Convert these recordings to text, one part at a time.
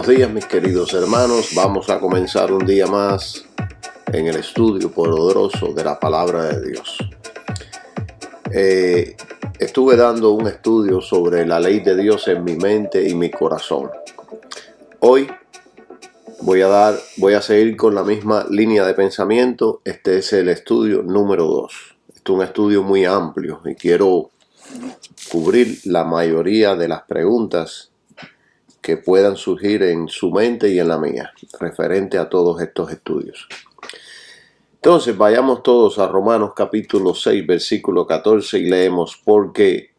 Buenos días, mis queridos hermanos. Vamos a comenzar un día más en el estudio poderoso de la palabra de Dios. Estuve dando un estudio sobre la ley de Dios en mi mente y mi corazón. Hoy voy a seguir con la misma línea de pensamiento. Este es el estudio número 2. Este es un estudio muy amplio y quiero cubrir la mayoría de las preguntas que puedan surgir en su mente y en la mía, referente a todos estos estudios. Entonces, vayamos todos a Romanos capítulo 6, versículo 14 y leemos, porque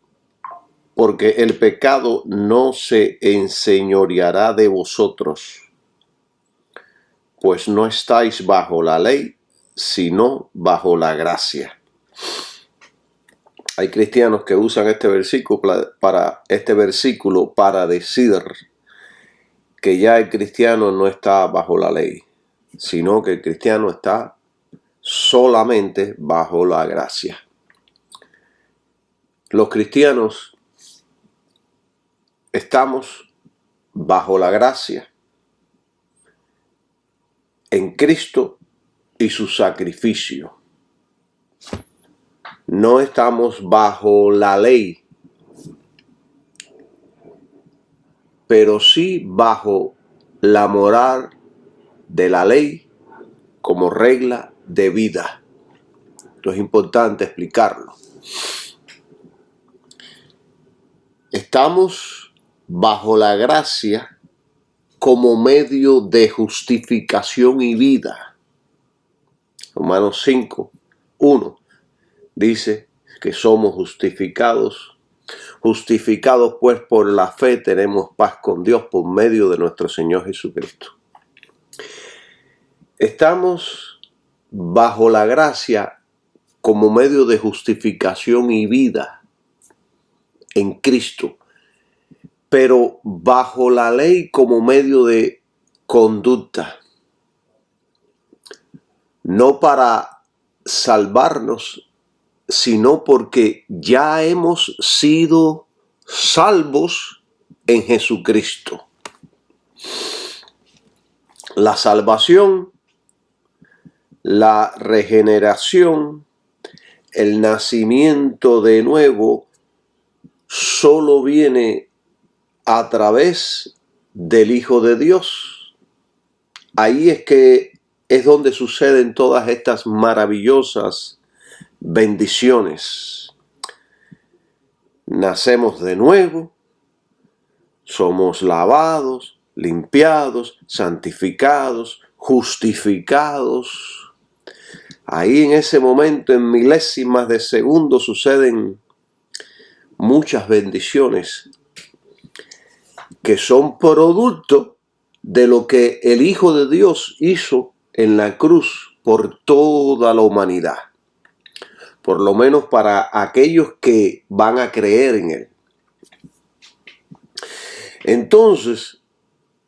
el pecado no se enseñoreará de vosotros, pues no estáis bajo la ley, sino bajo la gracia. Hay cristianos que usan este versículo para decir que ya el cristiano no está bajo la ley, sino que el cristiano está solamente bajo la gracia. Los cristianos estamos bajo la gracia en Cristo y su sacrificio. No estamos bajo la ley, pero sí bajo la moral de la ley como regla de vida. Esto es importante explicarlo. Estamos bajo la gracia como medio de justificación y vida. Romanos 5, 1 dice que somos justificados pues por la fe tenemos paz con Dios por medio de nuestro Señor Jesucristo. Estamos bajo la gracia como medio de justificación y vida en Cristo, pero bajo la ley como medio de conducta, no para salvarnos, sino porque ya hemos sido salvos en Jesucristo. La salvación, la regeneración, el nacimiento de nuevo, solo viene a través del Hijo de Dios. Ahí es donde suceden todas estas maravillosas bendiciones. Nacemos de nuevo, somos lavados, limpiados, santificados, justificados. Ahí en ese momento, en milésimas de segundo, suceden muchas bendiciones que son producto de lo que el Hijo de Dios hizo en la cruz por toda la humanidad. Por lo menos para aquellos que van a creer en Él. Entonces,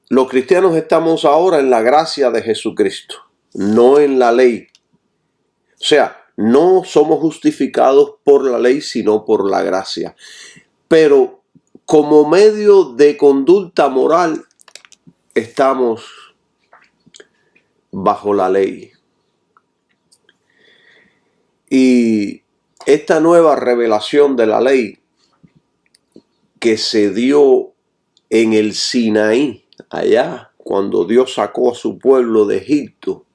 los cristianos estamos ahora en la gracia de Jesucristo, no en la ley. O sea, no somos justificados por la ley, sino por la gracia. Pero como medio de conducta moral, estamos bajo la ley. Y esta nueva revelación de la ley que se dio en el Sinaí, allá, cuando Dios sacó a su pueblo de Egipto,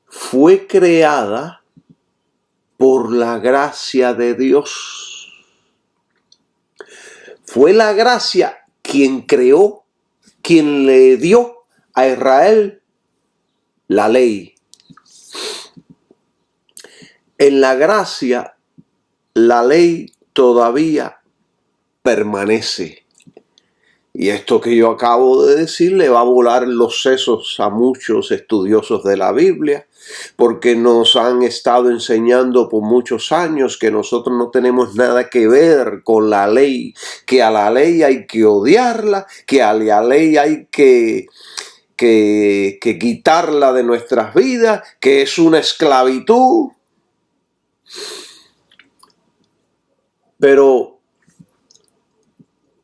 fue creada por la gracia de Dios. Fue la gracia quien creó, quien le dio a Israel la ley. En la gracia, la ley todavía permanece. Y esto que yo acabo de decir le va a volar los sesos a muchos estudiosos de la Biblia, porque nos han estado enseñando por muchos años que nosotros no tenemos nada que ver con la ley, que a la ley hay que odiarla, que a la ley hay que quitarla de nuestras vidas, que es una esclavitud. Pero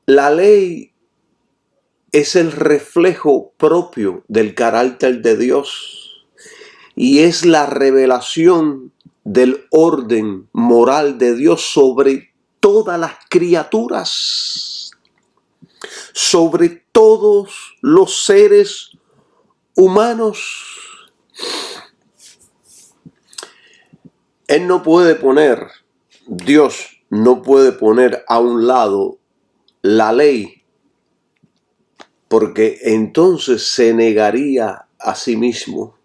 la ley es el reflejo propio del carácter de Dios y es la revelación del orden moral de Dios sobre todas las criaturas, sobre todos los seres humanos. Dios no puede poner a un lado la ley, porque entonces se negaría a sí mismo.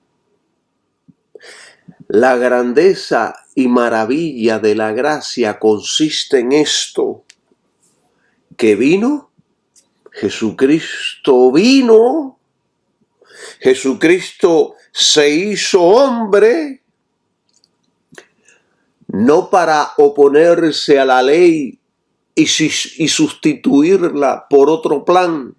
La grandeza y maravilla de la gracia consiste en esto, que Jesucristo se hizo hombre, no para oponerse a la ley y sustituirla por otro plan,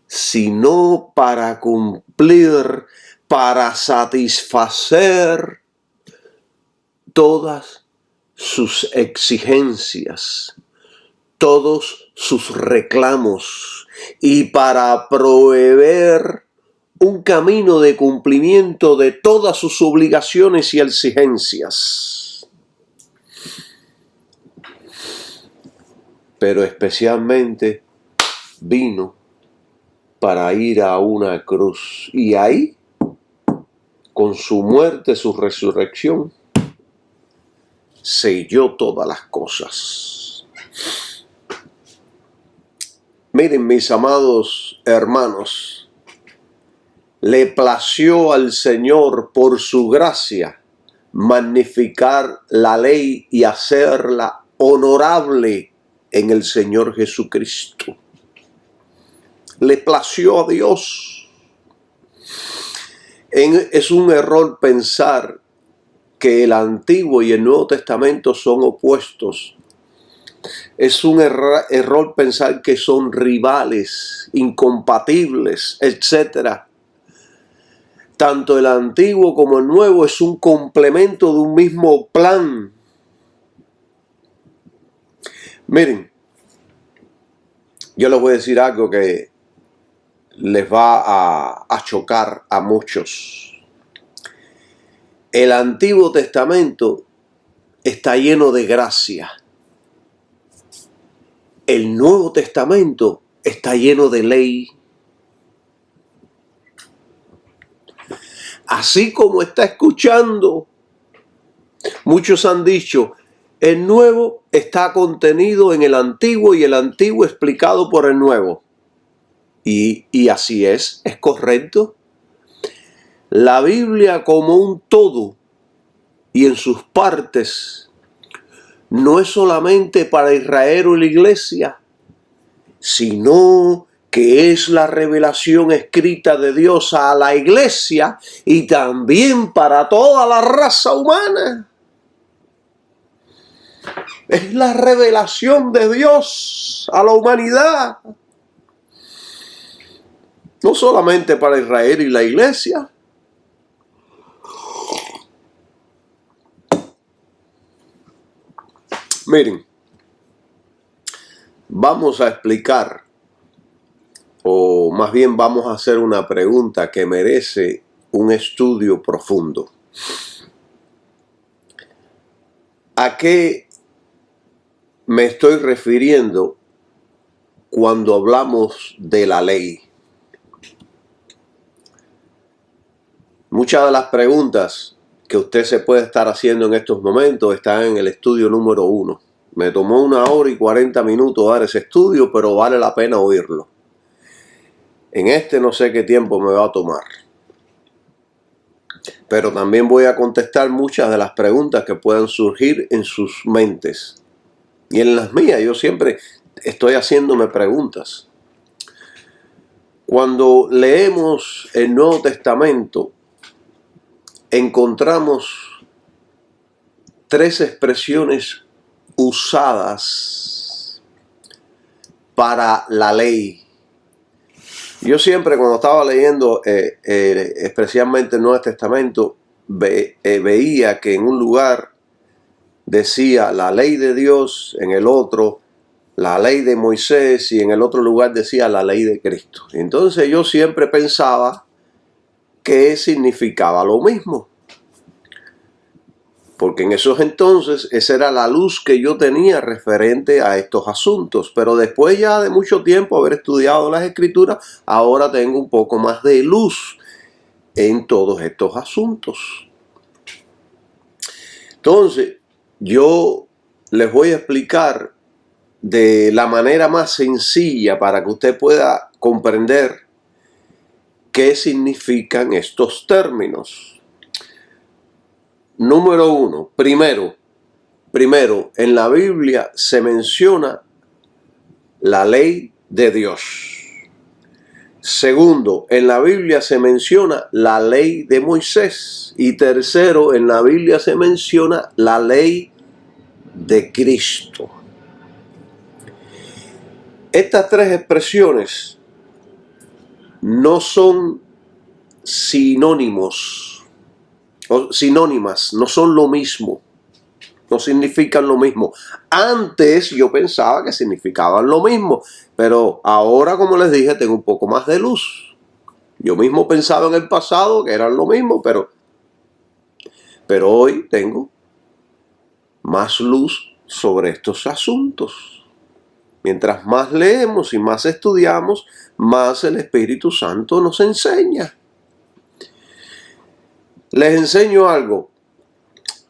sino para cumplir, para satisfacer todas sus exigencias, todos sus reclamos y para proveer un camino de cumplimiento de todas sus obligaciones y exigencias. Pero especialmente vino para ir a una cruz y ahí, con su muerte, su resurrección, selló todas las cosas. Miren, mis amados hermanos, le plació al Señor por su gracia magnificar la ley y hacerla honorable en el Señor Jesucristo. Le plació a Dios. Es un error pensar que el Antiguo y el Nuevo Testamento son opuestos. Es un error pensar que son rivales, incompatibles, etc. Tanto el Antiguo como el Nuevo es un complemento de un mismo plan. Miren, yo les voy a decir algo que les va a chocar a muchos. El Antiguo Testamento está lleno de gracia. El Nuevo Testamento está lleno de ley. Así como está escuchando, muchos han dicho, el Nuevo está contenido en el Antiguo y el Antiguo explicado por el Nuevo. Y así es correcto. La Biblia como un todo y en sus partes no es solamente para Israel o la iglesia, sino que es la revelación escrita de Dios a la iglesia y también para toda la raza humana. Es la revelación de Dios a la humanidad. No solamente para Israel y la iglesia. Miren, vamos a explicar, o más bien vamos a hacer una pregunta que merece un estudio profundo. ¿A qué me estoy refiriendo cuando hablamos de la ley? Muchas de las preguntas que usted se puede estar haciendo en estos momentos están en el estudio número 1. Me tomó 1 hora y 40 minutos dar ese estudio, pero vale la pena oírlo. En este no sé qué tiempo me va a tomar. Pero también voy a contestar muchas de las preguntas que puedan surgir en sus mentes. Y en las mías, yo siempre estoy haciéndome preguntas. Cuando leemos el Nuevo Testamento, encontramos 3 expresiones usadas para la ley. Yo siempre cuando estaba leyendo especialmente el Nuevo Testamento veía que en un lugar decía la ley de Dios, en el otro la ley de Moisés y en el otro lugar decía la ley de Cristo. Entonces yo siempre pensaba que significaba lo mismo, porque en esos entonces esa era la luz que yo tenía referente a estos asuntos. Pero después ya de mucho tiempo haber estudiado las Escrituras, ahora tengo un poco más de luz en todos estos asuntos. Entonces, yo les voy a explicar de la manera más sencilla para que usted pueda comprender qué significan estos términos. Número uno, primero, en la Biblia se menciona la ley de Dios. Segundo, en la Biblia se menciona la ley de Moisés. Y tercero, en la Biblia se menciona la ley de Cristo. Estas tres expresiones no son sinónimas, no son lo mismo, no significan lo mismo. Antes yo pensaba que significaban lo mismo, pero ahora, como les dije, tengo un poco más de luz. Yo mismo pensaba en el pasado que eran lo mismo, pero hoy tengo más luz sobre estos asuntos. Mientras más leemos y más estudiamos, más el Espíritu Santo nos enseña. Les enseño algo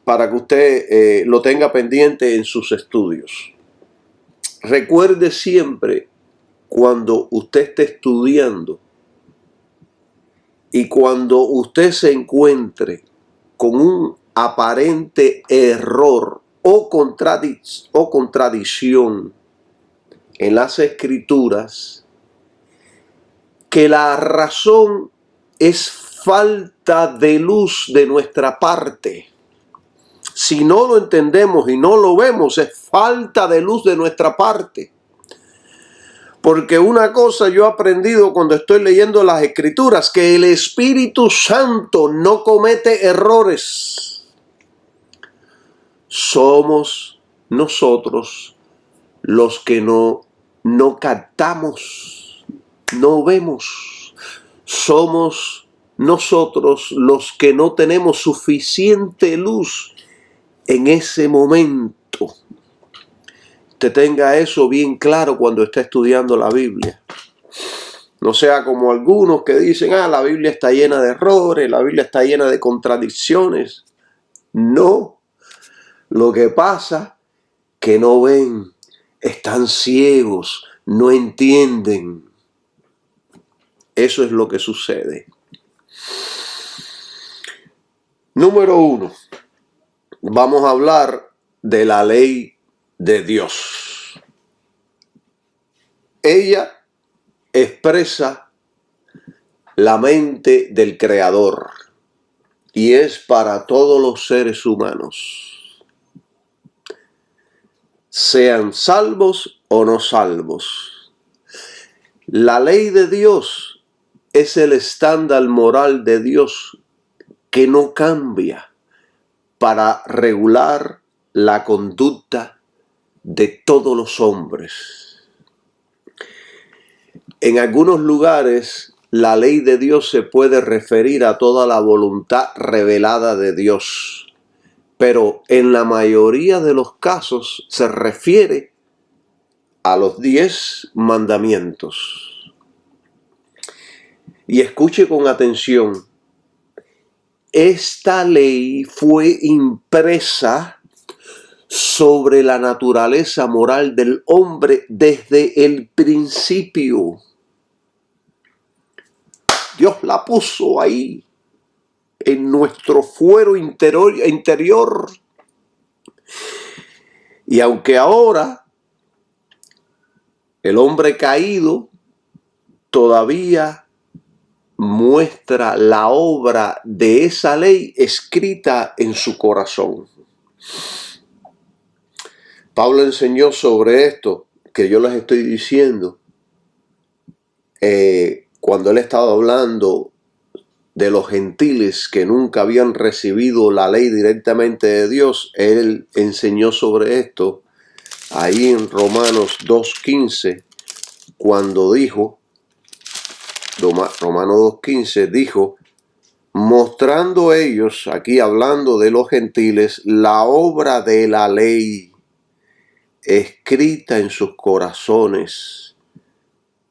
para que usted lo tenga pendiente en sus estudios. Recuerde siempre, cuando usted esté estudiando y cuando usted se encuentre con un aparente error o contradicción en las Escrituras, que la razón es falta de luz de nuestra parte. Si no lo entendemos y no lo vemos, es falta de luz de nuestra parte. Porque una cosa yo he aprendido cuando estoy leyendo las Escrituras, que el Espíritu Santo no comete errores. Somos nosotros los que no captamos, no vemos. Somos nosotros los que no tenemos suficiente luz en ese momento. Usted tenga eso bien claro cuando esté estudiando la Biblia. No sea como algunos que dicen, la Biblia está llena de errores, la Biblia está llena de contradicciones. No, lo que pasa que no ven, están ciegos, no entienden. Eso es lo que sucede. Número uno, vamos a hablar de la ley de Dios. Ella expresa la mente del Creador y es para todos los seres humanos, sean salvos o no salvos. La ley de Dios es el estándar moral de Dios que no cambia para regular la conducta de todos los hombres. En algunos lugares, la ley de Dios se puede referir a toda la voluntad revelada de Dios, pero en la mayoría de los casos se refiere a los 10 mandamientos. Y escuche con atención, esta ley fue impresa sobre la naturaleza moral del hombre desde el principio. Dios la puso ahí, en nuestro fuero interior. Y aunque ahora el hombre caído todavía muestra la obra de esa ley escrita en su corazón. Pablo enseñó sobre esto que yo les estoy diciendo cuando él estaba hablando de los gentiles que nunca habían recibido la ley directamente de Dios. Él enseñó sobre esto ahí en Romanos 2:15, cuando dijo, Romanos 2:15 dijo, mostrando ellos, aquí hablando de los gentiles, la obra de la ley escrita en sus corazones,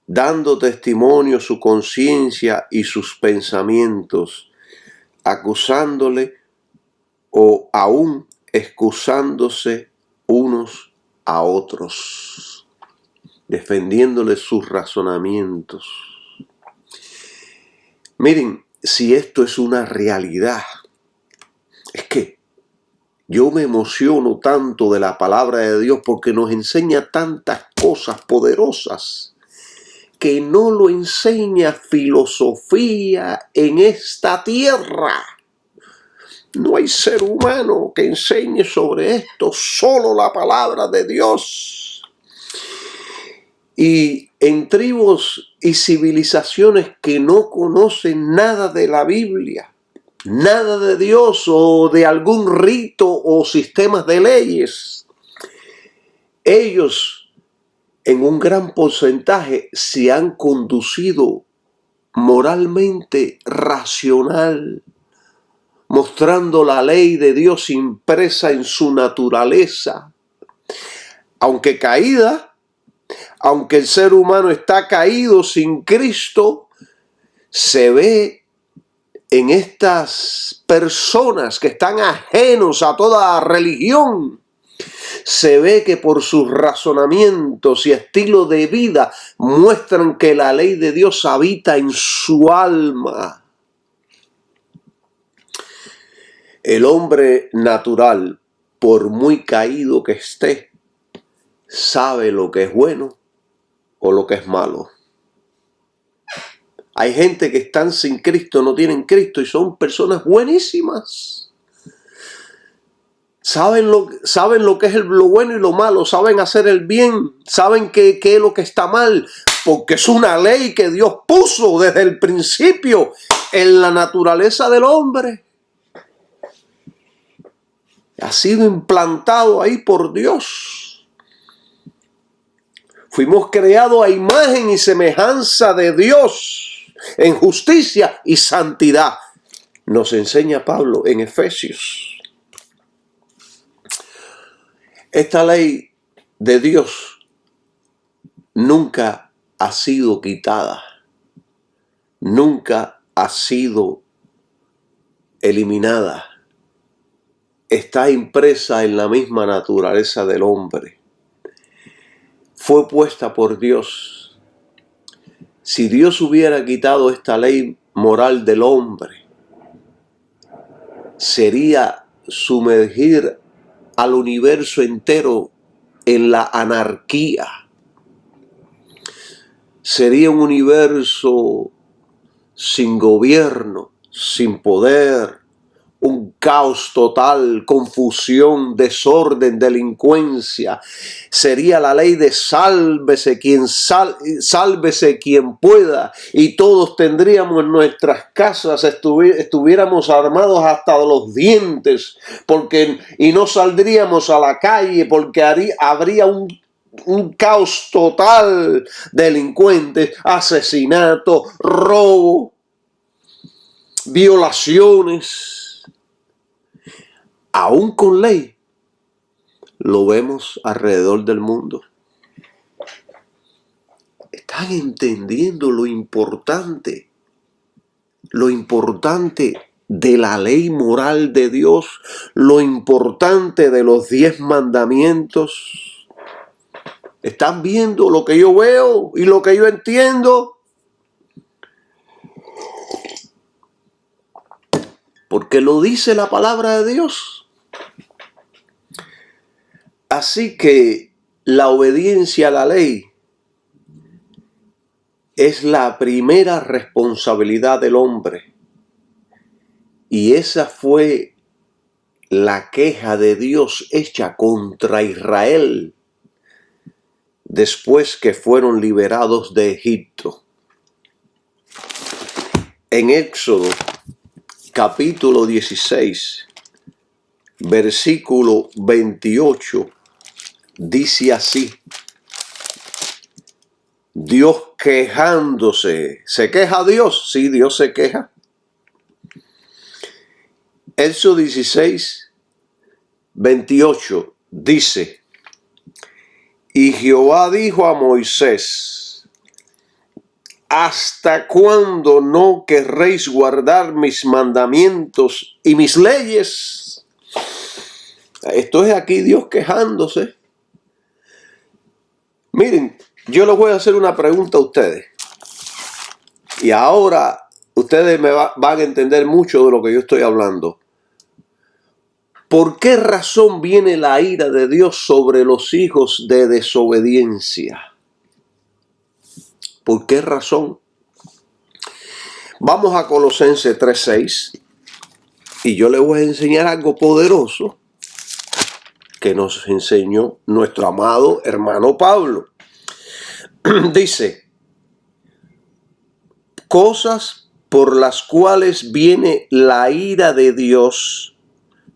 dando testimonio su conciencia y sus pensamientos, acusándole o aún excusándose unos a otros, defendiéndole sus razonamientos. Miren, si esto es una realidad, es que yo me emociono tanto de la palabra de Dios porque nos enseña tantas cosas poderosas que no lo enseña filosofía en esta tierra. No hay ser humano que enseñe sobre esto, solo la palabra de Dios. Y en tribus y civilizaciones que no conocen nada de la Biblia, nada de Dios o de algún rito o sistemas de leyes, ellos en un gran porcentaje se han conducido moralmente racional, mostrando la ley de Dios impresa en su naturaleza. Aunque caída, aunque el ser humano está caído sin Cristo, se ve en estas personas que están ajenos a toda religión, se ve que por sus razonamientos y estilo de vida muestran que la ley de Dios habita en su alma. El hombre natural, por muy caído que esté, sabe lo que es bueno o lo que es malo. Hay gente que están sin Cristo, no tienen Cristo y son personas buenísimas. Saben lo que es lo bueno y lo malo, saben hacer el bien, saben qué es lo que está mal, porque es una ley que Dios puso desde el principio en la naturaleza del hombre. Ha sido implantado ahí por Dios. Fuimos creados a imagen y semejanza de Dios, en justicia y santidad. Nos enseña Pablo en Efesios. Esta ley de Dios nunca ha sido quitada, nunca ha sido eliminada. Está impresa en la misma naturaleza del hombre. Fue puesta por Dios. Si Dios hubiera quitado esta ley moral del hombre, sería sumergir al universo entero en la anarquía. Sería un universo sin gobierno, sin poder, un caos total, confusión, desorden, delincuencia. Sería la ley de sálvese quien pueda, y todos tendríamos en nuestras casas, estuviéramos armados hasta los dientes, y no saldríamos a la calle porque habría un caos total, delincuentes, asesinato, robo, violaciones. Aún con ley, lo vemos alrededor del mundo. ¿Están entendiendo lo importante de la ley moral de Dios? Lo importante de los 10 mandamientos. ¿Están viendo lo que yo veo y lo que yo entiendo? Porque lo dice la palabra de Dios. Así que la obediencia a la ley es la primera responsabilidad del hombre. Y esa fue la queja de Dios hecha contra Israel después que fueron liberados de Egipto. En Éxodo capítulo 16, versículo 28, dice así. Dios quejándose. ¿Se queja Dios? Sí, Dios se queja. Éxodo 16, 28 dice: y Jehová dijo a Moisés: ¿hasta cuándo no querréis guardar mis mandamientos y mis leyes? Esto es aquí Dios quejándose. Miren, yo les voy a hacer una pregunta a ustedes. Y ahora ustedes van a entender mucho de lo que yo estoy hablando. ¿Por qué razón viene la ira de Dios sobre los hijos de desobediencia? ¿Por qué razón? Vamos a Colosenses 3:6 y yo les voy a enseñar algo poderoso que nos enseñó nuestro amado hermano Pablo. Dice: cosas por las cuales viene la ira de Dios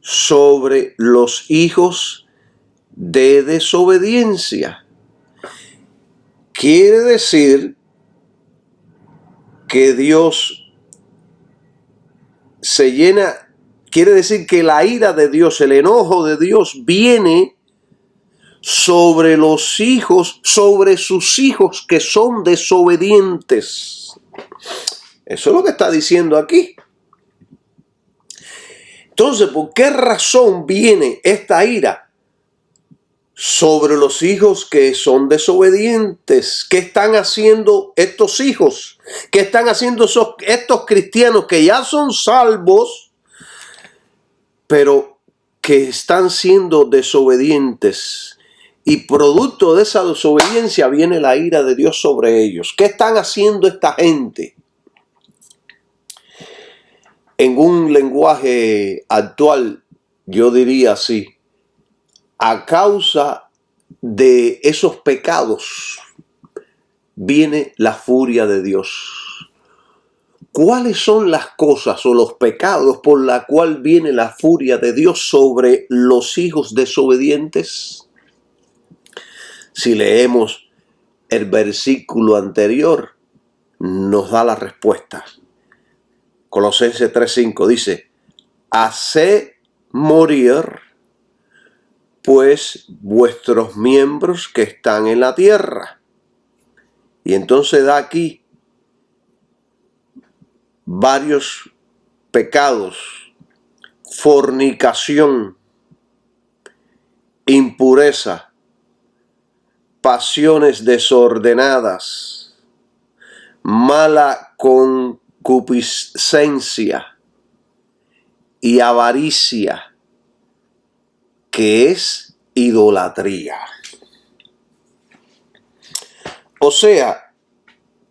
sobre los hijos de desobediencia. Quiere decir que Dios se llena, quiere decir que la ira de Dios, el enojo de Dios viene sobre los hijos, sobre sus hijos que son desobedientes. Eso es lo que está diciendo aquí. Entonces, ¿por qué razón viene esta ira sobre los hijos que son desobedientes? ¿Qué están haciendo estos hijos? ¿Qué están haciendo estos cristianos que ya son salvos, pero que están siendo desobedientes? Y producto de esa desobediencia viene la ira de Dios sobre ellos. ¿Qué están haciendo esta gente? En un lenguaje actual, yo diría así: a causa de esos pecados viene la furia de Dios. ¿Cuáles son las cosas o los pecados por la cual viene la furia de Dios sobre los hijos desobedientes? Si leemos el versículo anterior, nos da la respuesta. Colosenses 3:5 dice: haced morir pues vuestros miembros que están en la tierra. Y entonces da aquí varios pecados: fornicación, impureza, pasiones desordenadas, mala concupiscencia y avaricia, que es idolatría. O sea,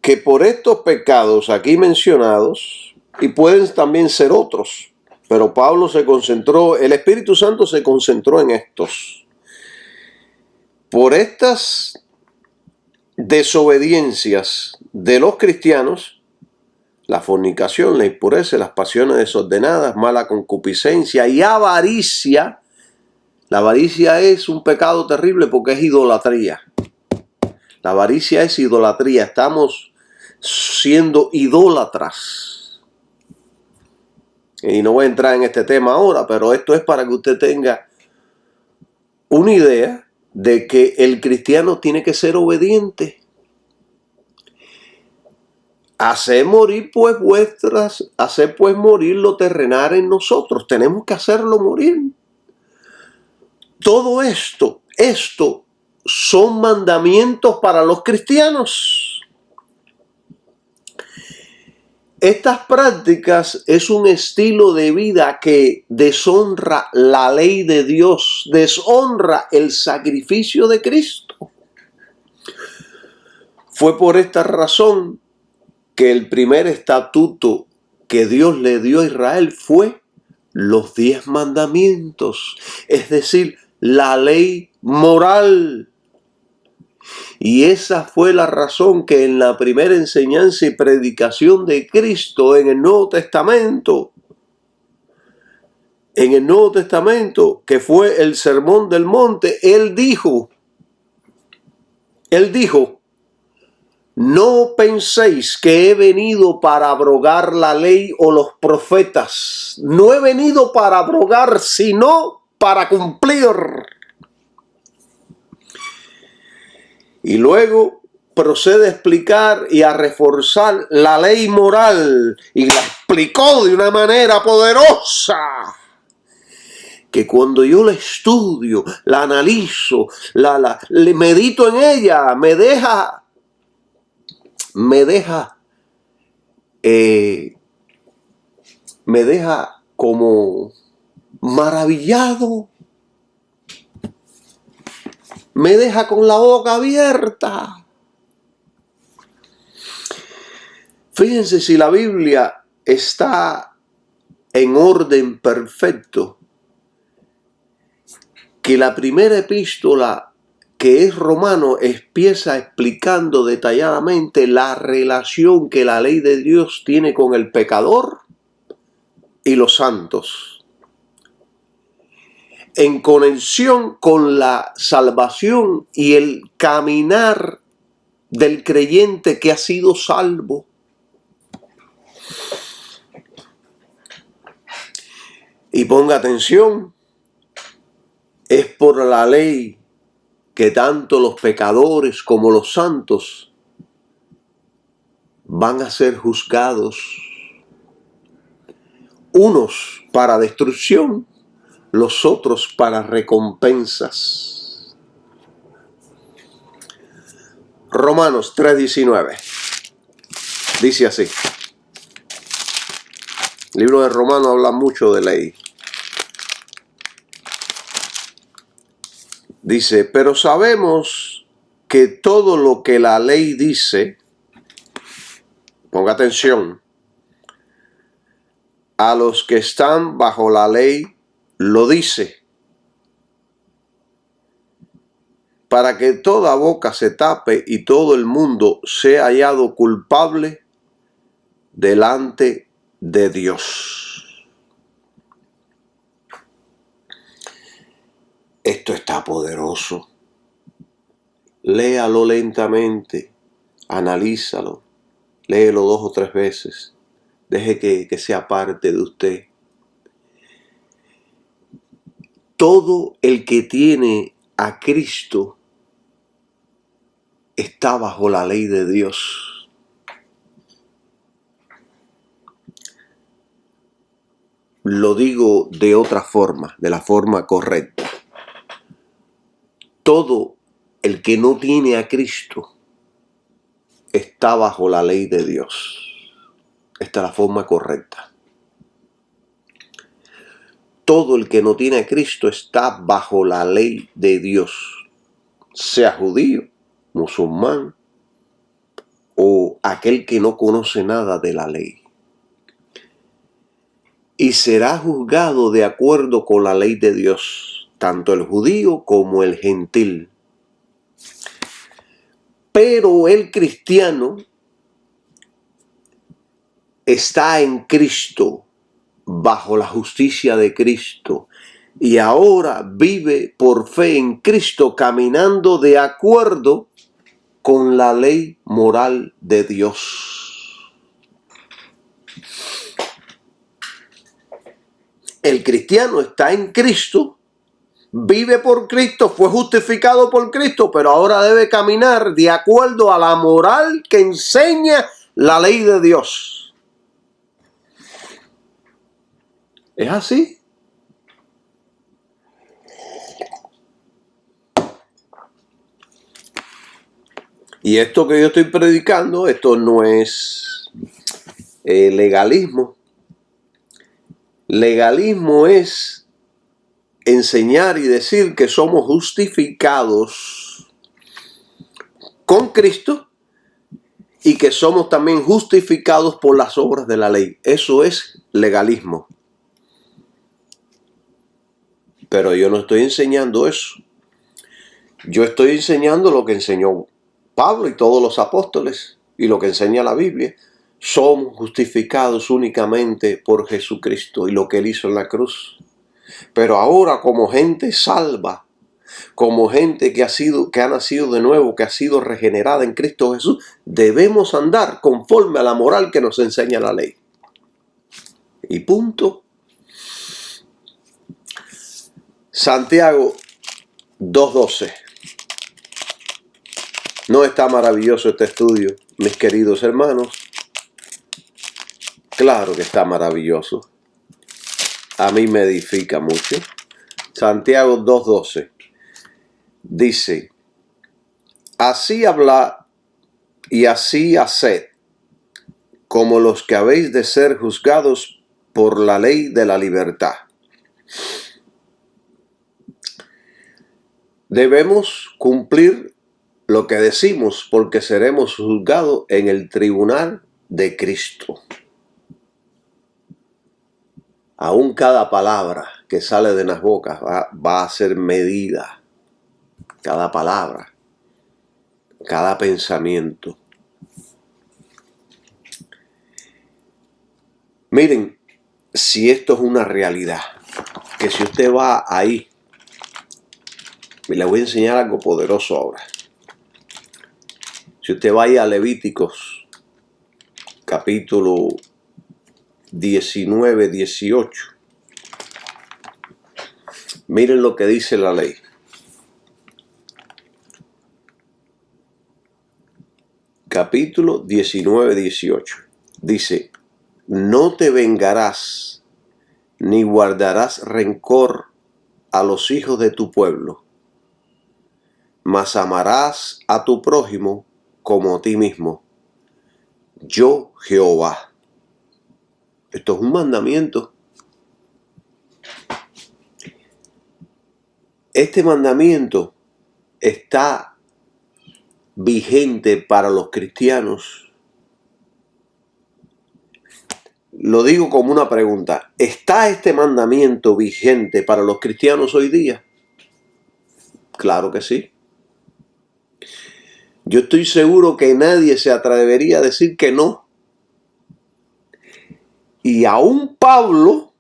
que por estos pecados aquí mencionados, y pueden también ser otros, pero Pablo el Espíritu Santo se concentró en estos. Por estas desobediencias de los cristianos, la fornicación, la impureza, las pasiones desordenadas, mala concupiscencia y avaricia. La avaricia es un pecado terrible porque es idolatría. La avaricia es idolatría. Estamos siendo idólatras. Y no voy a entrar en este tema ahora, pero esto es para que usted tenga una idea de que el cristiano tiene que ser obediente. Haced pues morir lo terrenal en nosotros. Tenemos que hacerlo morir. Todo esto son mandamientos para los cristianos. Estas prácticas es un estilo de vida que deshonra la ley de Dios, deshonra el sacrificio de Cristo. Fue por esta razón que el primer estatuto que Dios le dio a Israel fue los 10 mandamientos, es decir, la ley moral. Y esa fue la razón que en la primera enseñanza y predicación de Cristo en el Nuevo Testamento, que fue el Sermón del Monte, Él dijo: Él dijo: no penséis que he venido para abrogar la ley o los profetas. No he venido para abrogar, sino para cumplir. Y luego procede a explicar y a reforzar la ley moral. Y la explicó de una manera poderosa, que cuando yo la estudio, la analizo, le medito en ella, me deja como maravillado, me deja con la boca abierta. Fíjense, si la Biblia está en orden perfecto, que la primera epístola, que es Romano, empieza explicando detalladamente la relación que la ley de Dios tiene con el pecador y los santos, en conexión con la salvación y el caminar del creyente que ha sido salvo. Y ponga atención, es por la ley que tanto los pecadores como los santos van a ser juzgados, unos para destrucción, los otros para recompensas. Romanos 3:19 dice así. El libro de Romanos habla mucho de ley. Dice: pero sabemos que todo lo que la ley dice, ponga atención, a los que están bajo la ley lo dice, para que toda boca se tape y todo el mundo sea hallado culpable delante de Dios. Esto está poderoso. Léalo lentamente, analízalo, léelo 2 o 3 veces. Deje que sea parte de usted. Todo el que tiene a Cristo está bajo la ley de Dios. Lo digo de otra forma, de la forma correcta. Todo el que no tiene a Cristo está bajo la ley de Dios. Esta es la forma correcta. Todo el que no tiene a Cristo está bajo la ley de Dios, sea judío, musulmán o aquel que no conoce nada de la ley. Y será juzgado de acuerdo con la ley de Dios, tanto el judío como el gentil. Pero el cristiano está en Cristo, bajo la justicia de Cristo, y ahora vive por fe en Cristo, caminando de acuerdo con la ley moral de Dios. El cristiano está en Cristo, vive por Cristo, fue justificado por Cristo, pero ahora debe caminar de acuerdo a la moral que enseña la ley de Dios. ¿Es así? Y esto que yo estoy predicando, esto no es legalismo. Legalismo es enseñar y decir que somos justificados con Cristo y que somos también justificados por las obras de la ley. Eso es legalismo. Pero yo no estoy enseñando eso. Yo estoy enseñando lo que enseñó Pablo y todos los apóstoles y lo que enseña la Biblia. Somos justificados únicamente por Jesucristo y lo que Él hizo en la cruz. Pero ahora, como gente salva, como gente que ha nacido de nuevo, que ha sido regenerada en Cristo Jesús, debemos andar conforme a la moral que nos enseña la ley. Y punto. Santiago 2:12. ¿No está maravilloso este estudio, mis queridos hermanos? Claro que está maravilloso. A mí me edifica mucho. Santiago 2:12 dice: así hablad y así haced, como los que habéis de ser juzgados por la ley de la libertad. Debemos cumplir lo que decimos, porque seremos juzgados en el tribunal de Cristo. Aún cada palabra que sale de las bocas va a ser medida. Cada palabra, cada pensamiento. Miren, si esto es una realidad, que si usted va ahí, le voy a enseñar algo poderoso ahora. Si usted va ahí a Levíticos, capítulo 19, 18, miren lo que dice la ley. Capítulo 19, 18. Dice: no te vengarás, ni guardarás rencor a los hijos de tu pueblo, mas amarás a tu prójimo como a ti mismo. Yo, Jehová. Esto es un mandamiento. Este mandamiento está vigente para los cristianos. Lo digo como una pregunta. ¿Está este mandamiento vigente para los cristianos hoy día? Claro que sí. Yo estoy seguro que nadie se atrevería a decir que no. Y aún Pablo,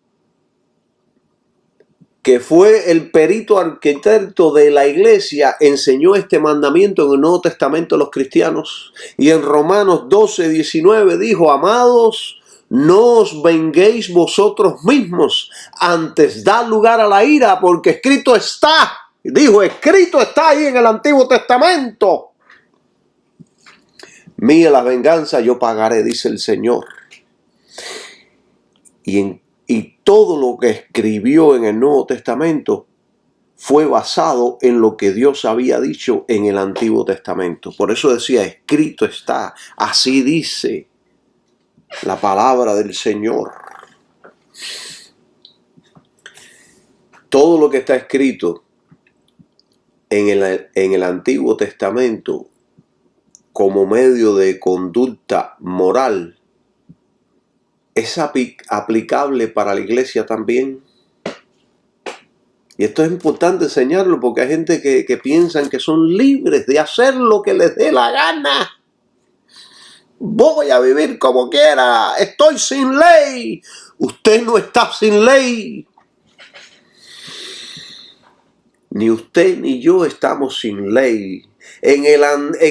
que fue el perito arquitecto de la iglesia, enseñó este mandamiento en el Nuevo Testamento a los cristianos. Y en Romanos 12, 19 dijo: amados, no os venguéis vosotros mismos, antes dad lugar a la ira, porque escrito está. Dijo, escrito está ahí en el Antiguo Testamento. Mía la venganza, yo pagaré, dice el Señor. Y todo lo que escribió en el Nuevo Testamento fue basado en lo que Dios había dicho en el Antiguo Testamento. Por eso decía, escrito está, así dice la palabra del Señor. Todo lo que está escrito en el Antiguo Testamento como medio de conducta moral es aplicable para la iglesia también. Y esto es importante enseñarlo porque hay gente que piensan que son libres de hacer lo que les dé la gana. Voy a vivir como quiera, estoy sin ley. Usted no está sin ley. Ni usted ni yo estamos sin ley. En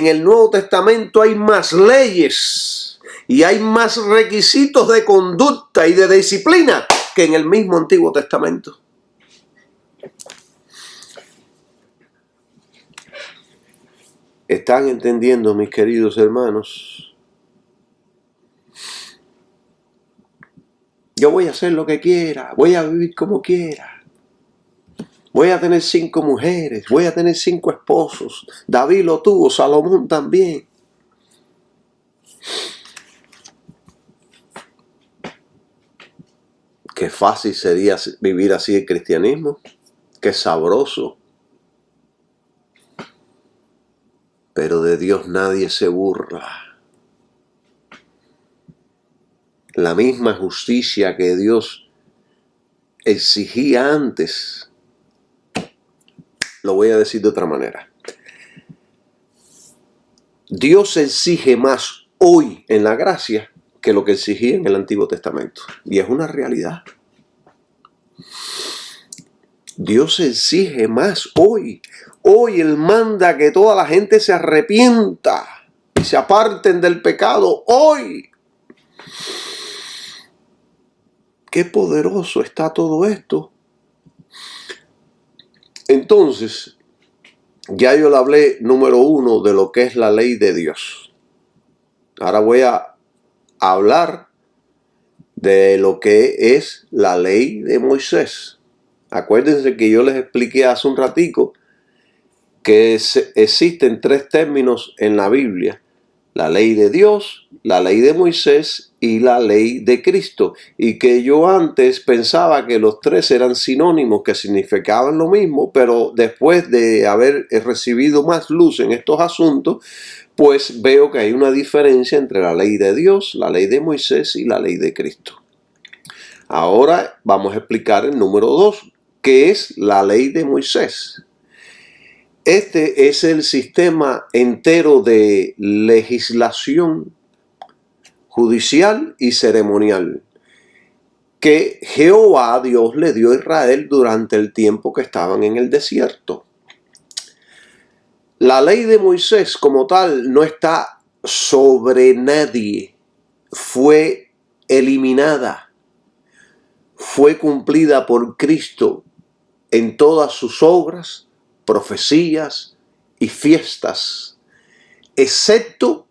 el Nuevo Testamento hay más leyes y hay más requisitos de conducta y de disciplina que en el mismo Antiguo Testamento. ¿Están entendiendo, mis queridos hermanos? Yo voy a hacer lo que quiera, voy a vivir como quiera. Voy a tener 5 mujeres, voy a tener 5 esposos. David lo tuvo, Salomón también. Qué fácil sería vivir así el cristianismo. Qué sabroso. Pero de Dios nadie se burla. La misma justicia que Dios exigía antes, lo voy a decir de otra manera. Dios exige más hoy en la gracia que lo que exigía en el Antiguo Testamento. Y es una realidad. Dios exige más hoy. Hoy Él manda que toda la gente se arrepienta y se aparten del pecado. Hoy. Qué poderoso está todo esto. Entonces, ya yo le hablé, número 1, de lo que es la ley de Dios. Ahora voy a hablar de lo que es la ley de Moisés. Acuérdense que yo les expliqué hace un ratico que existen 3 términos en la Biblia: la ley de Dios, la ley de Moisés y la ley de Cristo. Y que yo antes pensaba que los 3 eran sinónimos, que significaban lo mismo, pero después de haber recibido más luz en estos asuntos, pues veo que hay una diferencia entre la ley de Dios, la ley de Moisés y la ley de Cristo. Ahora vamos a explicar el número 2, que es la ley de Moisés. Este es el sistema entero de legislación judicial y ceremonial que Jehová Dios le dio a Israel durante el tiempo que estaban en el desierto. La ley de Moisés como tal no está sobre nadie, fue eliminada. Fue cumplida por Cristo en todas sus obras, profecías y fiestas, excepto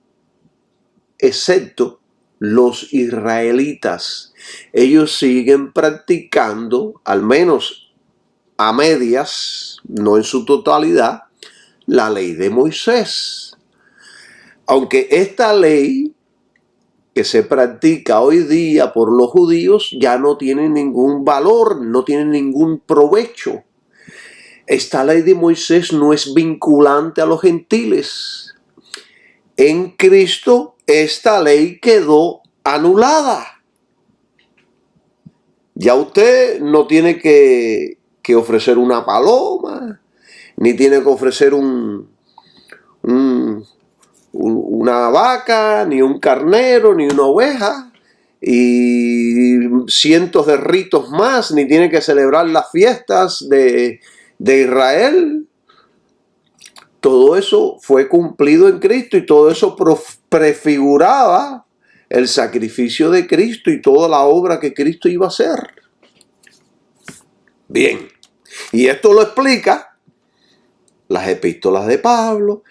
los israelitas. Ellos siguen practicando, al menos a medias, no en su totalidad, la ley de Moisés. Aunque esta ley que se practica hoy día por los judíos ya no tiene ningún valor, no tiene ningún provecho. Esta ley de Moisés no es vinculante a los gentiles. En Cristo esta ley quedó anulada. Ya usted no tiene que ofrecer una paloma, ni tiene que ofrecer una vaca, ni un carnero, ni una oveja, y cientos de ritos más, ni tiene que celebrar las fiestas de Israel. Todo eso fue cumplido en Cristo y todo eso prefiguraba el sacrificio de Cristo y toda la obra que Cristo iba a hacer. Bien, y esto lo explica las epístolas de Pablo,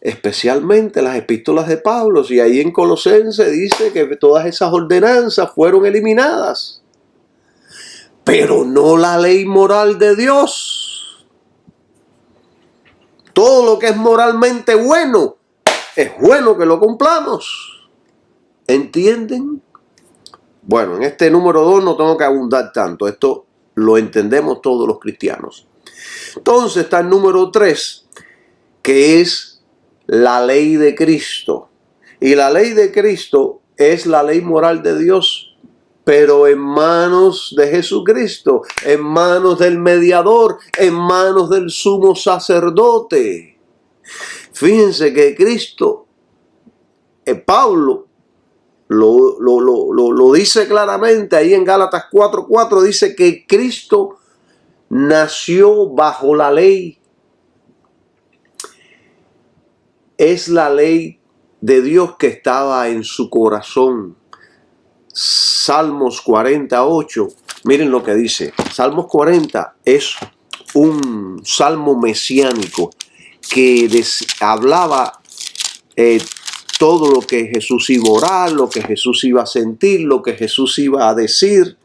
especialmente las epístolas de Pablo, y ahí en Colosenses dice que todas esas ordenanzas fueron eliminadas, pero no la ley moral de Dios. Todo lo que es moralmente bueno, es bueno que lo cumplamos. ¿Entienden? Bueno, en este número 2 no tengo que abundar tanto, esto lo entendemos todos los cristianos. Entonces está el número 3, que es la ley de Cristo. Y la ley de Cristo es la ley moral de Dios, pero en manos de Jesucristo, en manos del mediador, en manos del sumo sacerdote. Fíjense que Cristo, Pablo, lo dice claramente ahí en Gálatas 4:4, dice que Cristo nació bajo la ley. Es la ley de Dios que estaba en su corazón. Salmos 48, miren lo que dice. Salmos 40 es un salmo mesiánico que hablaba todo lo que Jesús iba a orar, lo que Jesús iba a sentir, lo que Jesús iba a decir.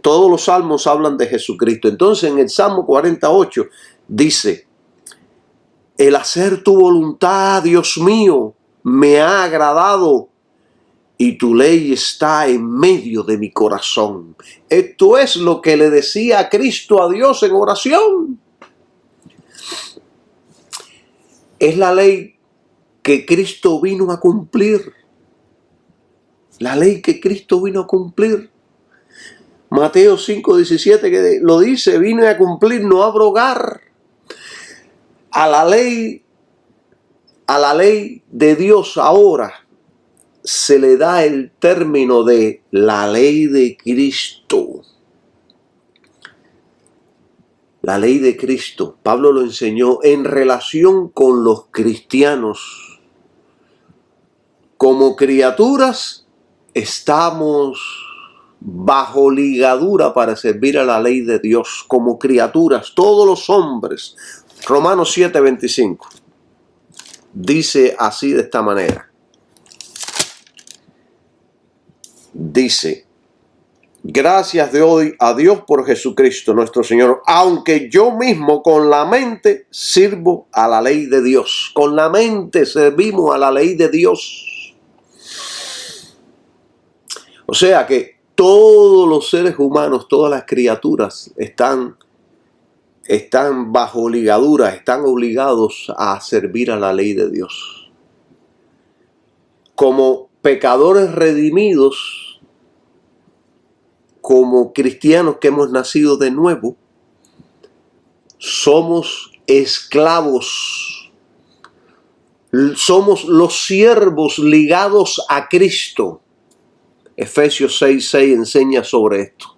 Todos los salmos hablan de Jesucristo. Entonces en el Salmo 48 dice: el hacer tu voluntad, Dios mío, me ha agradado, y tu ley está en medio de mi corazón. Esto es lo que le decía Cristo a Dios en oración. Es la ley que Cristo vino a cumplir. La ley que Cristo vino a cumplir. Mateo 5:17 que lo dice: vine a cumplir, no a abrogar. A la ley de Dios ahora se le da el término de la ley de Cristo. La ley de Cristo, Pablo lo enseñó en relación con los cristianos. Como criaturas, estamos bajo ligadura para servir a la ley de Dios. Como criaturas, todos los hombres. Romanos 7:25 dice así de esta manera. Dice: gracias de hoy a Dios por Jesucristo nuestro Señor, aunque yo mismo con la mente sirvo a la ley de Dios. Con la mente servimos a la ley de Dios. O sea que todos los seres humanos, todas las criaturas están bajo ligadura, están obligados a servir a la ley de Dios. Como pecadores redimidos, como cristianos que hemos nacido de nuevo, somos esclavos. Somos los siervos ligados a Cristo. Efesios 6:6 enseña sobre esto.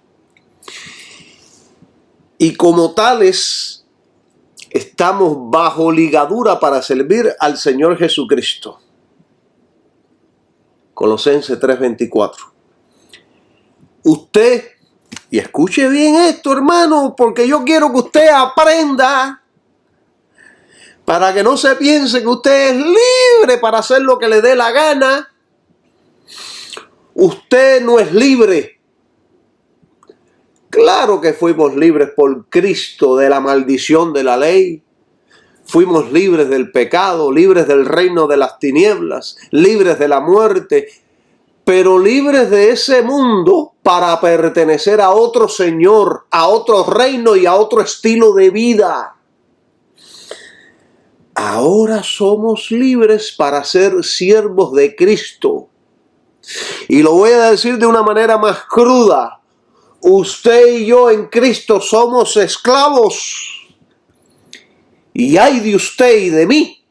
Y como tales, estamos bajo ligadura para servir al Señor Jesucristo. Colosenses 3:24. Usted, y escuche bien esto, hermano, porque yo quiero que usted aprenda, para que no se piense que usted es libre para hacer lo que le dé la gana. Usted no es libre. Claro que fuimos libres por Cristo de la maldición de la ley. Fuimos libres del pecado, libres del reino de las tinieblas, libres de la muerte, pero libres de ese mundo para pertenecer a otro Señor, a otro reino y a otro estilo de vida. Ahora somos libres para ser siervos de Cristo. Y lo voy a decir de una manera más cruda. Usted y yo en Cristo somos esclavos. Y ay de usted y de mí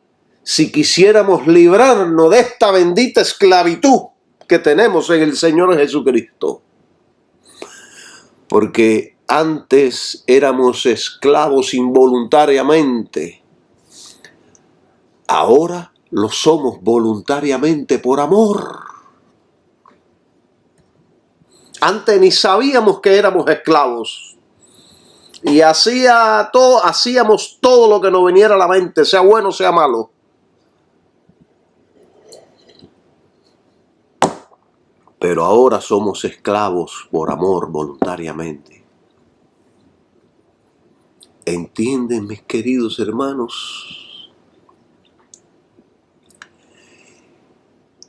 si quisiéramos librarnos de esta bendita esclavitud que tenemos en el Señor Jesucristo. Porque antes éramos esclavos involuntariamente. Ahora lo somos voluntariamente por amor. Antes ni sabíamos que éramos esclavos. Y hacíamos todo lo que nos viniera a la mente, sea bueno, sea malo. Pero ahora somos esclavos por amor voluntariamente. ¿Entienden, mis queridos hermanos?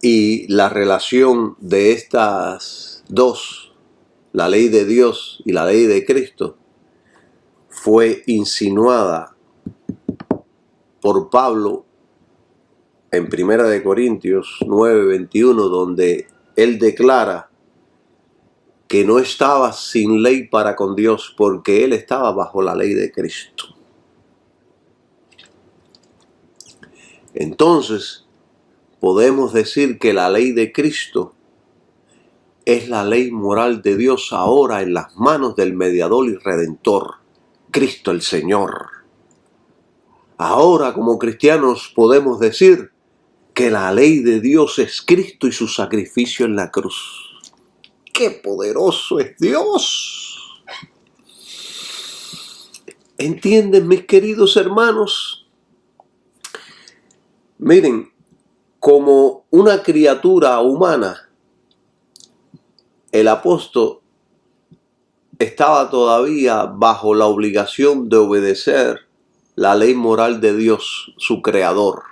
Y la relación de estas dos, la ley de Dios y la ley de Cristo, fue insinuada por Pablo en 1 Corintios 9:21, donde él declara que no estaba sin ley para con Dios, porque él estaba bajo la ley de Cristo. Entonces, podemos decir que la ley de Cristo es la ley moral de Dios ahora en las manos del mediador y redentor, Cristo el Señor. Ahora, como cristianos, podemos decir que la ley de Dios es Cristo y su sacrificio en la cruz. ¡Qué poderoso es Dios! ¿Entienden, mis queridos hermanos? Miren, como una criatura humana, el apóstol estaba todavía bajo la obligación de obedecer la ley moral de Dios, su creador.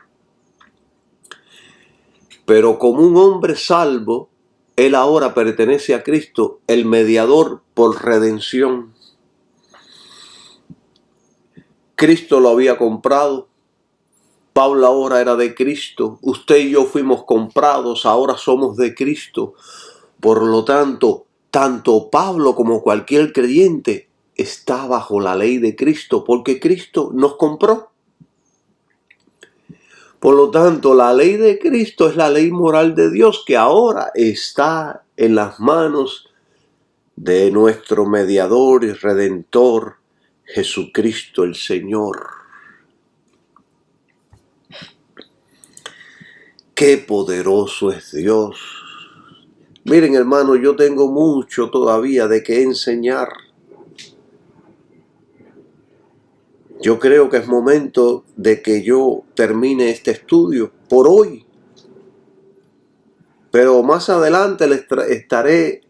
Pero como un hombre salvo, él ahora pertenece a Cristo, el mediador por redención. Cristo lo había comprado. Pablo ahora era de Cristo. Usted y yo fuimos comprados, ahora somos de Cristo. Por lo tanto, tanto Pablo como cualquier creyente está bajo la ley de Cristo, porque Cristo nos compró. Por lo tanto, la ley de Cristo es la ley moral de Dios que ahora está en las manos de nuestro mediador y redentor, Jesucristo el Señor. ¡Qué poderoso es Dios! Miren, hermano, yo tengo mucho todavía de qué enseñar. Yo creo que es momento de que yo termine este estudio por hoy. Pero más adelante les estaré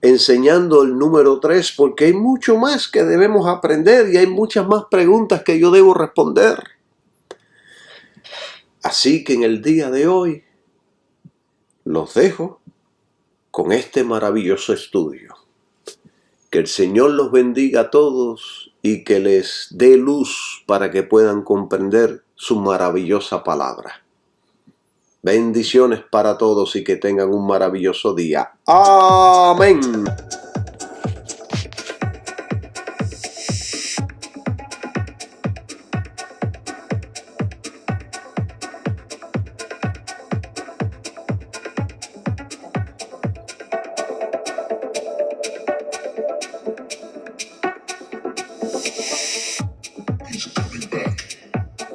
enseñando el número 3 porque hay mucho más que debemos aprender y hay muchas más preguntas que yo debo responder. Así que en el día de hoy los dejo con este maravilloso estudio. Que el Señor los bendiga a todos y que les dé luz para que puedan comprender su maravillosa palabra. Bendiciones para todos y que tengan un maravilloso día. Amén.